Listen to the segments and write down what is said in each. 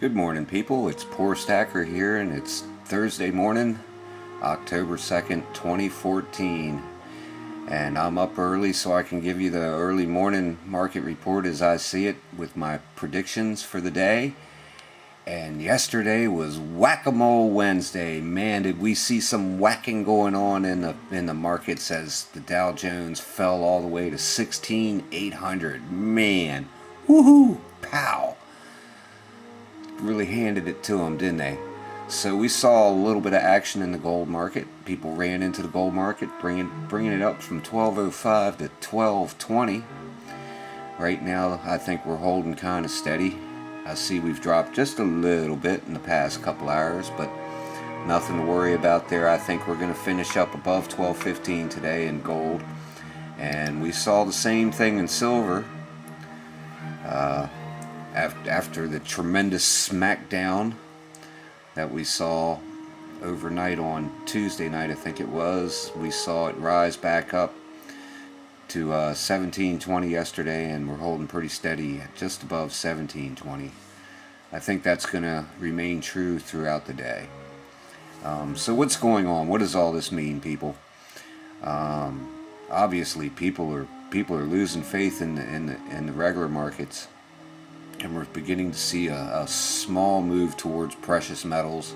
Good morning, people. It's Poor Stacker here, and it's Thursday morning, October 2nd, 2014. And I'm up early so I can give you the early morning market report as I see it with my predictions for the day. And yesterday was Whack-A-Mole Wednesday. Man, did we see some whacking going on in the markets as the Dow Jones fell all the way to 16,800. Man, woohoo, pow. Really handed it to them, didn't they? So we saw a little bit of action in the gold market. People ran into the gold market, bringing it up from 12.05 to 12.20. Right now, I think we're holding kind of steady. I see we've dropped just a little bit in the past couple hours, but nothing to worry about there. I think we're going to finish up above 12.15 today in gold. And we saw the same thing in silver. After the tremendous smackdown that we saw overnight on Tuesday night, I think it was, we saw it rise back up to 17.20 yesterday, and we're holding pretty steady at just above 17.20. I think that's going to remain true throughout the day. So what's going on? What does all this mean, people? Obviously, people are losing faith in the regular markets. And we're beginning to see a small move towards precious metals.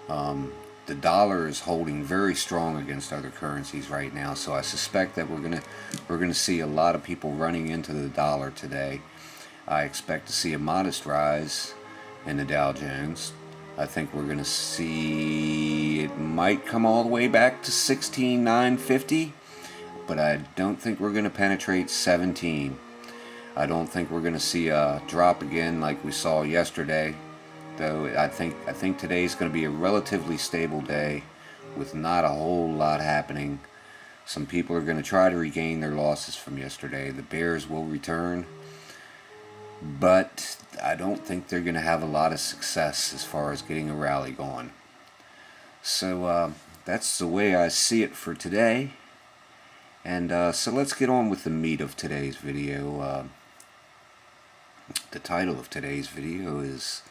The dollar is holding very strong against other currencies right now, so I suspect that we're gonna see a lot of people running into the dollar today. I expect to see a modest rise in the Dow Jones. I think we're gonna see it might come all the way back to 16,950, but I don't think we're gonna penetrate 17. I don't think we're going to see a drop again like we saw yesterday, though I think today's going to be a relatively stable day with not a whole lot happening. Some people are going to try to regain their losses from yesterday. The bears will return, but I don't think they're going to have a lot of success as far as getting a rally going. So that's the way I see it for today. And so let's get on with the meat of today's video. The title of today's video is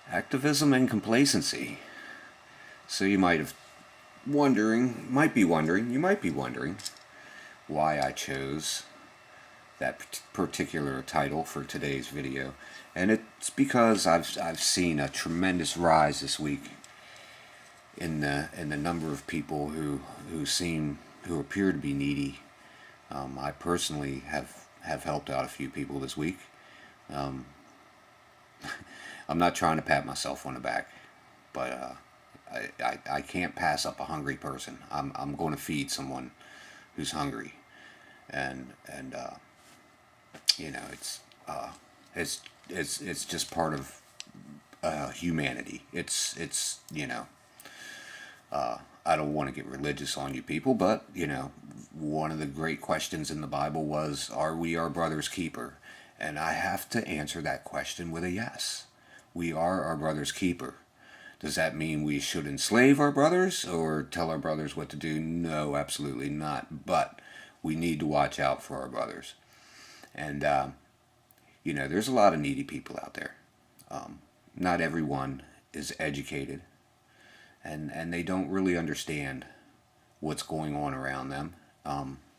Activism and Complacency. So you might be wondering why I chose that particular title for today's video. And it's because I've seen a tremendous rise this week in the number of people who appear to be needy. I personally have helped out a few people this week. I'm not trying to pat myself on the back, but I can't pass up a hungry person. I'm going to feed someone who's hungry, and you know, it's just part of humanity. It's you know. I don't want to get religious on you people, but, you know, one of the great questions in the Bible was, are we our brother's keeper? And I have to answer that question with a yes. We are our brother's keeper. Does that mean we should enslave our brothers or tell our brothers what to do? No, absolutely not. But we need to watch out for our brothers. And, you know, there's a lot of needy people out there. Not everyone is educated. And they don't really understand what's going on around them.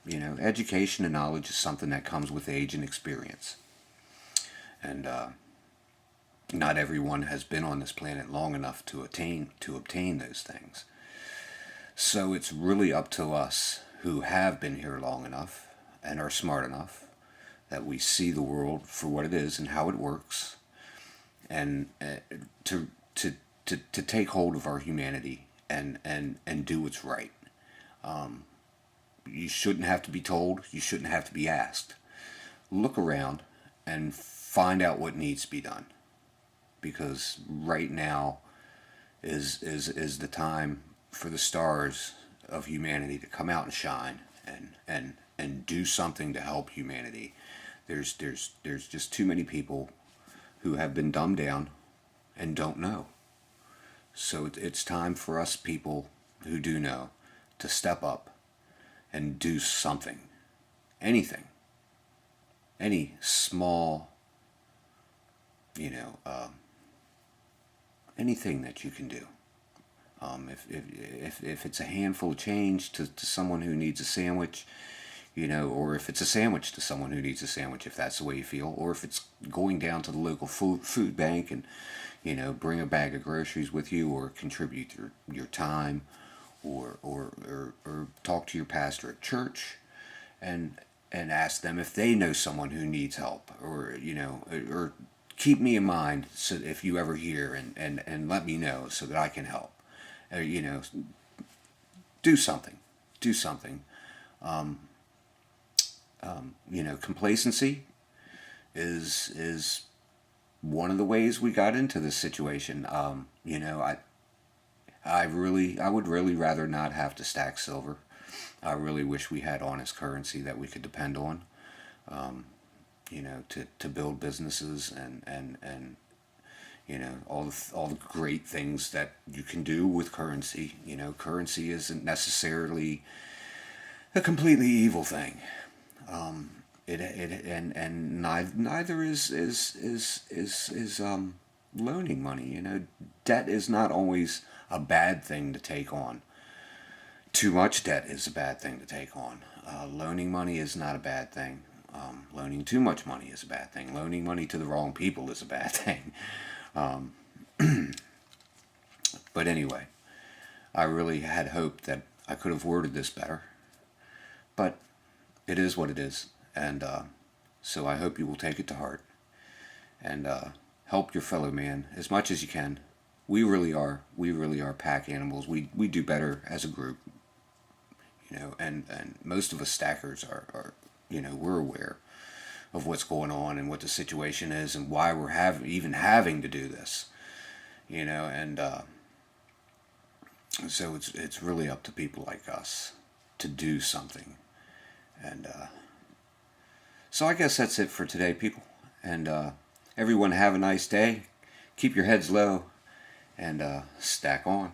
You know, education and knowledge is something that comes with age and experience. And not everyone has been on this planet long enough to obtain those things. So it's really up to us who have been here long enough and are smart enough that we see the world for what it is and how it works, and to take hold of our humanity and do what's right. You shouldn't have to be told. You shouldn't have to be asked. Look around and find out what needs to be done. Because right now is the time for the stars of humanity to come out and shine and do something to help humanity. There's just too many people who have been dumbed down and don't know. So it's time for us people who do know to step up and do something. Anything. Any small you know, anything that you can do. If it's a handful of change to someone who needs a sandwich, you know, or if it's a sandwich to someone who needs a sandwich, if that's the way you feel, or if it's going down to the local food bank and, you know, bring a bag of groceries with you, or contribute your time, or talk to your pastor at church, and ask them if they know someone who needs help, or, you know, or keep me in mind, so if you ever hear, and let me know so that I can help. You know, do something. Do something. You know, complacency is one of the ways we got into this situation. You know, I would really rather not have to stack silver. I really wish we had honest currency that we could depend on. You know, to build businesses, and you know, all the great things that you can do with currency. You know, currency isn't necessarily a completely evil thing. And neither is loaning money. You know, debt is not always a bad thing to take on. Too much debt is a bad thing to take on. Loaning money is not a bad thing. Loaning too much money is a bad thing. Loaning money to the wrong people is a bad thing. But anyway, I really had hoped that I could have worded this better. But it is what it is. And so I hope you will take it to heart. And help your fellow man as much as you can. We really are pack animals. We do better as a group. You know, and most of us stackers are you know, we're aware of what's going on and what the situation is and why we're even having to do this. You know, and so it's really up to people like us to do something. And so I guess that's it for today, people. And everyone have a nice day. Keep your heads low and stack on.